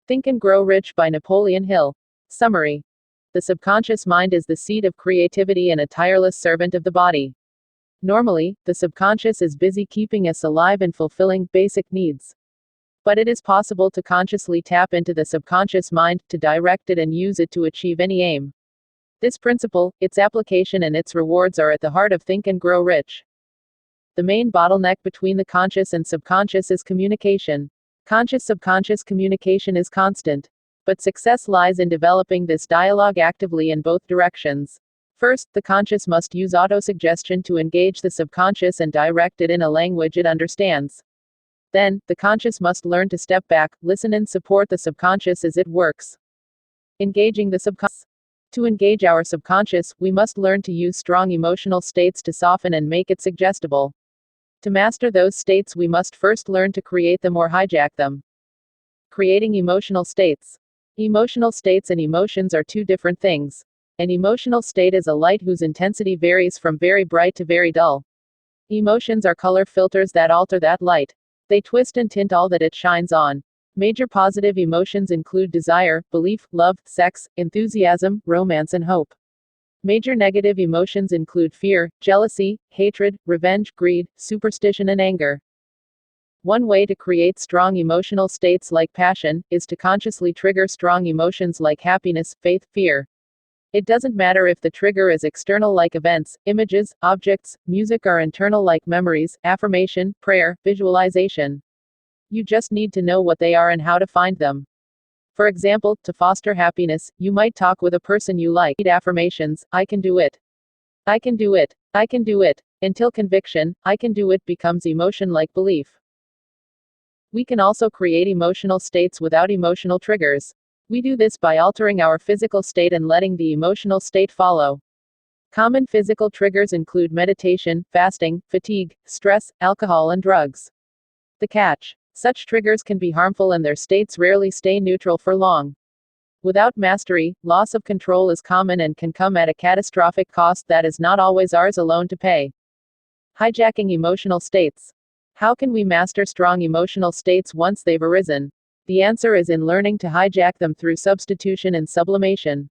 Think and Grow Rich by Napoleon Hill. Summary. The subconscious mind is the seat of creativity and a tireless servant of the body. Normally, the subconscious is busy keeping us alive and fulfilling basic needs. But it is possible to consciously tap into the subconscious mind, to direct it and use it to achieve any aim. This principle, its application and its rewards are at the heart of Think and Grow Rich. The main bottleneck between the conscious and subconscious is communication. Conscious-subconscious communication is constant. But success lies in developing this dialogue actively in both directions. First, the conscious must use autosuggestion to engage the subconscious and direct it in a language it understands. Then, the conscious must learn to step back, listen and support the subconscious as it works. Engaging the subconscious. To engage our subconscious, we must learn to use strong emotional states to soften and make it suggestible. To master those states, we must first learn to create them or hijack them. Creating emotional states. Emotional states and emotions are two different things. An emotional state is a light whose intensity varies from very bright to very dull. Emotions are color filters that alter that light. They twist and tint all that it shines on. Major positive emotions include desire, belief, love, sex, enthusiasm, romance, and hope. Major negative emotions include fear, jealousy, hatred, revenge, greed, superstition, and anger. One way to create strong emotional states like passion is to consciously trigger strong emotions like happiness, faith, fear. It doesn't matter if the trigger is external like events, images, objects, music, or internal like memories, affirmation, prayer, visualization. You just need to know what they are and how to find them. For example, to foster happiness, you might talk with a person you like. Read affirmations: I can do it. I can do it. I can do it. Until conviction, I can do it becomes emotion like belief. We can also create emotional states without emotional triggers. We do this by altering our physical state and letting the emotional state follow. Common physical triggers include meditation, fasting, fatigue, stress, alcohol, and drugs. The catch: such triggers can be harmful and their states rarely stay neutral for long. Without mastery, loss of control is common and can come at a catastrophic cost that is not always ours alone to pay. Hijacking emotional states. How can we master strong emotional states once they've arisen? The answer is in learning to hijack them through substitution and sublimation.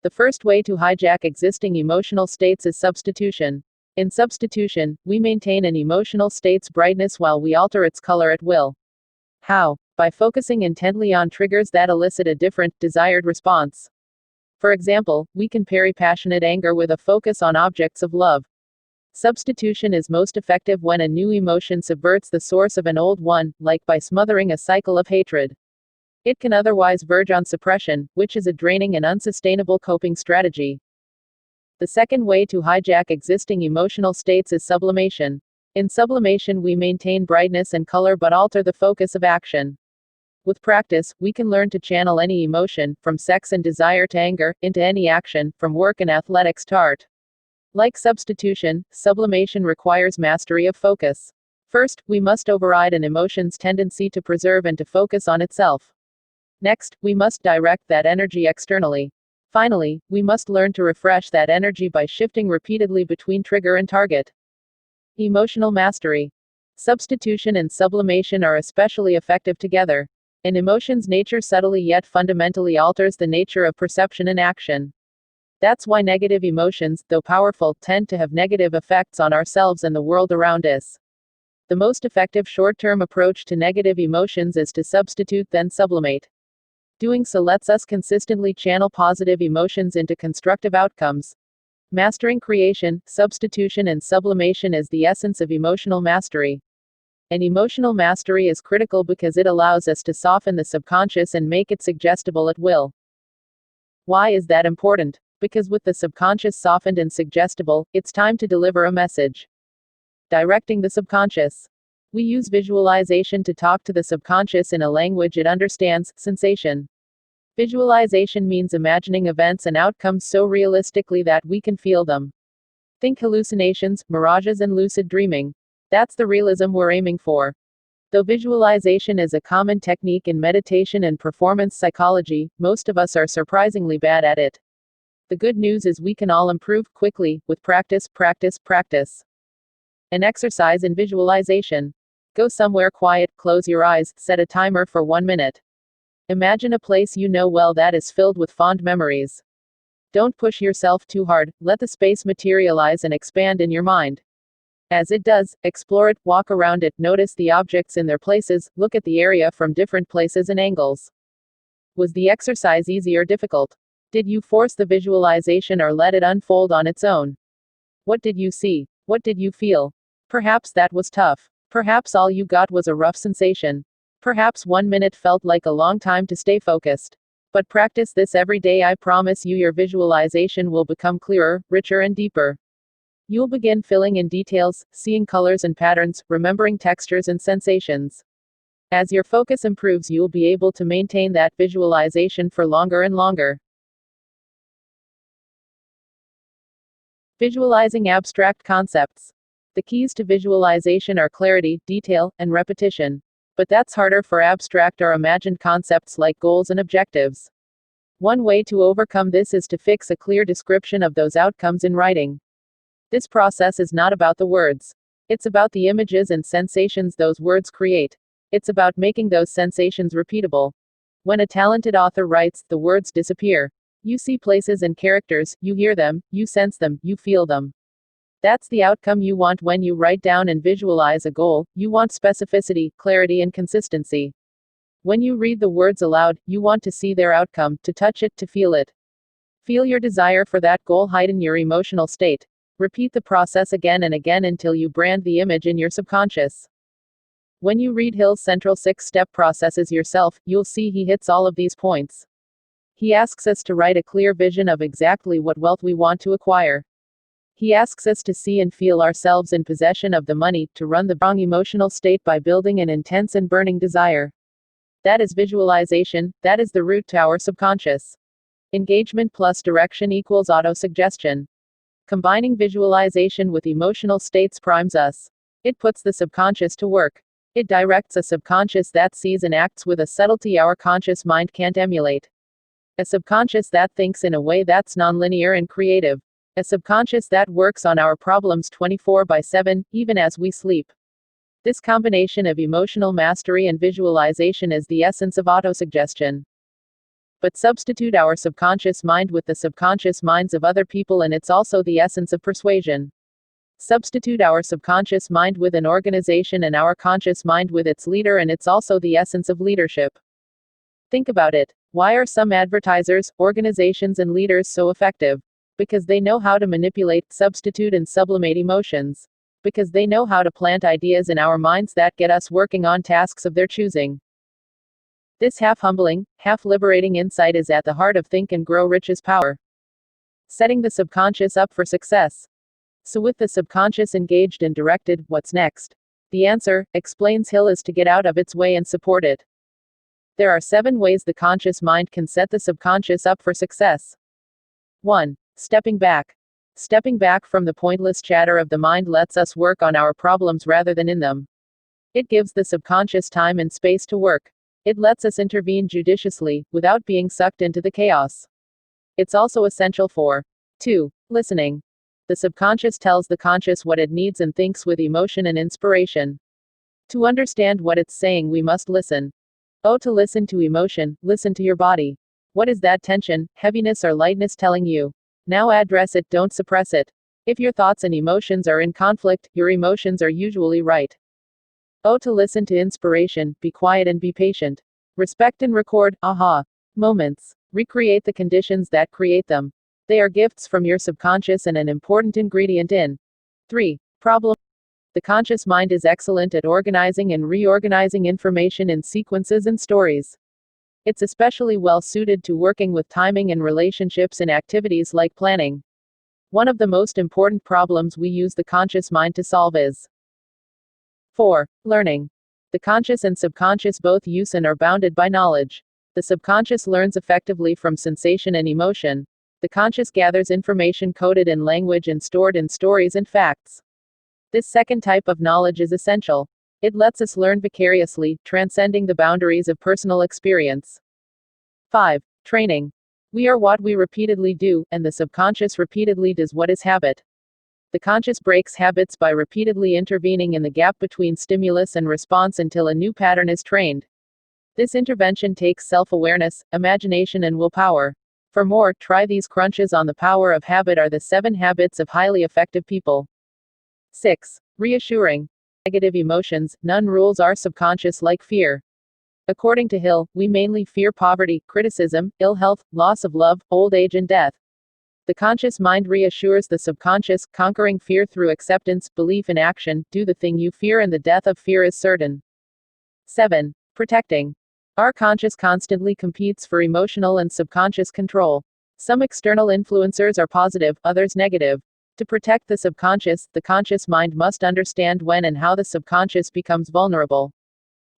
The first way to hijack existing emotional states is substitution. In substitution, we maintain an emotional state's brightness while we alter its color at will. How? By focusing intently on triggers that elicit a different, desired response. For example, we can parry passionate anger with a focus on objects of love. Substitution is most effective when a new emotion subverts the source of an old one, like by smothering a cycle of hatred. It can otherwise verge on suppression, which is a draining and unsustainable coping strategy. The second way to hijack existing emotional states is sublimation. In sublimation, we maintain brightness and color but alter the focus of action. With practice, we can learn to channel any emotion, from sex and desire to anger, into any action, from work and athletics to art. Like substitution, sublimation requires mastery of focus. First, we must override an emotion's tendency to preserve and to focus on itself. Next, we must direct that energy externally. Finally, we must learn to refresh that energy by shifting repeatedly between trigger and target. Emotional mastery. Substitution and sublimation are especially effective together. An emotion's nature subtly yet fundamentally alters the nature of perception and action. That's why negative emotions, though powerful, tend to have negative effects on ourselves and the world around us. The most effective short-term approach to negative emotions is to substitute then sublimate. Doing so lets us consistently channel positive emotions into constructive outcomes. Mastering creation, substitution, and sublimation is the essence of emotional mastery. And emotional mastery is critical because it allows us to soften the subconscious and make it suggestible at will. Why is that important? Because with the subconscious softened and suggestible, it's time to deliver a message. Directing the subconscious. We use visualization to talk to the subconscious in a language it understands: sensation. Visualization means imagining events and outcomes so realistically that we can feel them. Think hallucinations, mirages, and lucid dreaming. That's the realism we're aiming for. Though visualization is a common technique in meditation and performance psychology, most of us are surprisingly bad at it. The good news is we can all improve quickly, with practice, practice, practice. An exercise in visualization. Go somewhere quiet, close your eyes, set a timer for 1 minute. Imagine a place you know well that is filled with fond memories. Don't push yourself too hard, let the space materialize and expand in your mind. As it does, explore it, walk around it, notice the objects in their places, look at the area from different places and angles. Was the exercise easy or difficult? Did you force the visualization or let it unfold on its own? What did you see? What did you feel? Perhaps that was tough. Perhaps all you got was a rough sensation. Perhaps 1 minute felt like a long time to stay focused. But practice this every day. I promise you your visualization will become clearer, richer and deeper. You'll begin filling in details, seeing colors and patterns, remembering textures and sensations. As your focus improves, you'll be able to maintain that visualization for longer and longer. Visualizing abstract concepts. The keys to visualization are clarity, detail, and repetition. But that's harder for abstract or imagined concepts like goals and objectives. One way to overcome this is to fix a clear description of those outcomes in writing. This process is not about the words. It's about the images and sensations those words create. It's about making those sensations repeatable. When a talented author writes, the words disappear. You see places and characters, you hear them, you sense them, you feel them. That's the outcome you want when you write down and visualize a goal. You want specificity, clarity, and consistency. When you read the words aloud, you want to see their outcome, to touch it, to feel it. Feel your desire for that goal, heighten your emotional state. Repeat the process again and again until you brand the image in your subconscious. When you read Hill's central 6-step processes yourself, you'll see he hits all of these points. He asks us to write a clear vision of exactly what wealth we want to acquire. He asks us to see and feel ourselves in possession of the money, to run the strong emotional state by building an intense and burning desire. That is visualization, that is the route to our subconscious. Engagement plus direction equals auto-suggestion. Combining visualization with emotional states primes us. It puts the subconscious to work. It directs a subconscious that sees and acts with a subtlety our conscious mind can't emulate. A subconscious that thinks in a way that's nonlinear and creative. A subconscious that works on our problems 24/7, even as we sleep. This combination of emotional mastery and visualization is the essence of autosuggestion. But substitute our subconscious mind with the subconscious minds of other people and it's also the essence of persuasion. Substitute our subconscious mind with an organization and our conscious mind with its leader and it's also the essence of leadership. Think about it. Why are some advertisers, organizations and leaders so effective? Because they know how to manipulate, substitute and sublimate emotions. Because they know how to plant ideas in our minds that get us working on tasks of their choosing. This half-humbling, half-liberating insight is at the heart of Think and Grow Rich's power. Setting the subconscious up for success. So with the subconscious engaged and directed, what's next? The answer, explains Hill, is to get out of its way and support it. There are 7 ways the conscious mind can set the subconscious up for success. 1. Stepping back. Stepping back from the pointless chatter of the mind lets us work on our problems rather than in them. It gives the subconscious time and space to work. It lets us intervene judiciously, without being sucked into the chaos. It's also essential for 2. Listening. The subconscious tells the conscious what it needs and thinks with emotion and inspiration. To understand what it's saying, we must listen. Oh, to listen to emotion, listen to your body. What is that tension, heaviness or lightness telling you? Now address it, don't suppress it. If your thoughts and emotions are in conflict, your emotions are usually right. Oh, to listen to inspiration, be quiet and be patient. Respect and record aha moments. Recreate the conditions that create them. They are gifts from your subconscious and an important ingredient in 3. Problem. The conscious mind is excellent at organizing and reorganizing information in sequences and stories. It's especially well suited to working with timing and relationships in activities like planning. One of the most important problems we use the conscious mind to solve is 4. Learning. The conscious and subconscious both use and are bounded by knowledge. The subconscious learns effectively from sensation and emotion. The conscious gathers information coded in language and stored in stories and facts. This second type of knowledge is essential. It lets us learn vicariously, transcending the boundaries of personal experience. 5. Training. We are what we repeatedly do, and the subconscious repeatedly does what is habit. The conscious breaks habits by repeatedly intervening in the gap between stimulus and response until a new pattern is trained. This intervention takes self-awareness, imagination, and willpower. For more, try these crunches on the power of habit are the 7 habits of highly effective people. 6. Reassuring. Negative emotions, none rules our subconscious like fear. According to Hill, we mainly fear poverty, criticism, ill health, loss of love, old age, and death. The conscious mind reassures the subconscious, conquering fear through acceptance, belief in action, do the thing you fear and the death of fear is certain. 7. Protecting. Our conscious constantly competes for emotional and subconscious control. Some external influencers are positive, others negative. To protect the subconscious, the conscious mind must understand when and how the subconscious becomes vulnerable.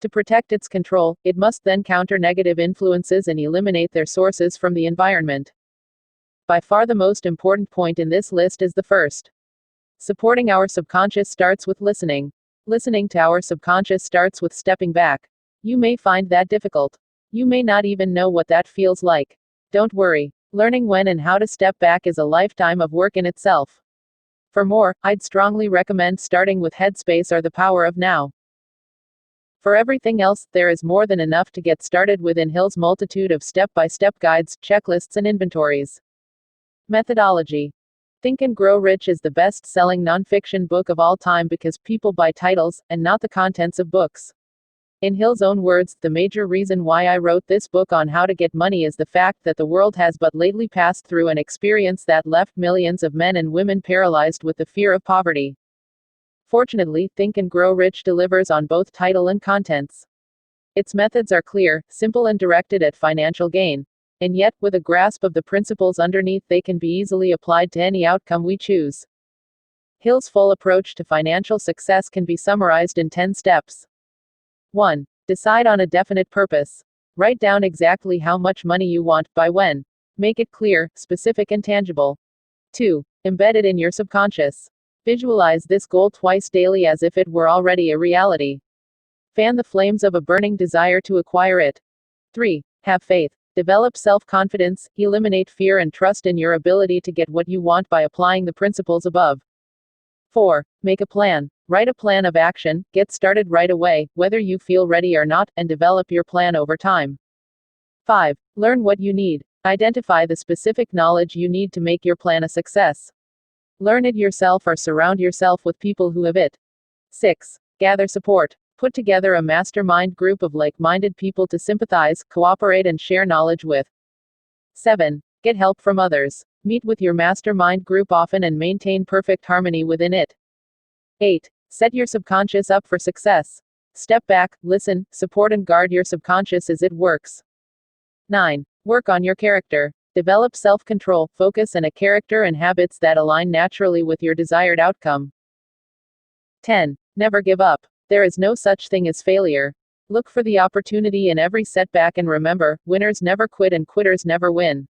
To protect its control, it must then counter negative influences and eliminate their sources from the environment. By far the most important point in this list is the first. Supporting our subconscious starts with listening. Listening to our subconscious starts with stepping back. You may find that difficult. You may not even know what that feels like. Don't worry. Learning when and how to step back is a lifetime of work in itself. For more, I'd strongly recommend starting with Headspace or The Power of Now. For everything else, there is more than enough to get started with in Hill's multitude of step-by-step guides, checklists, and inventories. Methodology. Think and Grow Rich is the best-selling nonfiction book of all time because people buy titles, and not the contents of books. In Hill's own words, the major reason why I wrote this book on how to get money is the fact that the world has but lately passed through an experience that left millions of men and women paralyzed with the fear of poverty. Fortunately, Think and Grow Rich delivers on both title and contents. Its methods are clear, simple, and directed at financial gain. And yet, with a grasp of the principles underneath, they can be easily applied to any outcome we choose. Hill's full approach to financial success can be summarized in 10 steps. 1. Decide on a definite purpose. Write down exactly how much money you want, by when. Make it clear, specific, and tangible. 2. Embed it in your subconscious. Visualize this goal twice daily as if it were already a reality. Fan the flames of a burning desire to acquire it. 3. Have faith. Develop self-confidence, eliminate fear, and trust in your ability to get what you want by applying the principles above. 4. Make a plan. Write a plan of action, get started right away, whether you feel ready or not, and develop your plan over time. 5. Learn what you need. Identify the specific knowledge you need to make your plan a success. Learn it yourself or surround yourself with people who have it. 6. Gather support. Put together a mastermind group of like-minded people to sympathize, cooperate, and share knowledge with. 7. Get help from others. Meet with your mastermind group often and maintain perfect harmony within it. 8. Set your subconscious up for success. Step back, listen, support, and guard your subconscious as it works. 9. Work on your character. Develop self-control, focus, and a character and habits that align naturally with your desired outcome. 10. Never give up. There is no such thing as failure. Look for the opportunity in every setback and remember, winners never quit and quitters never win.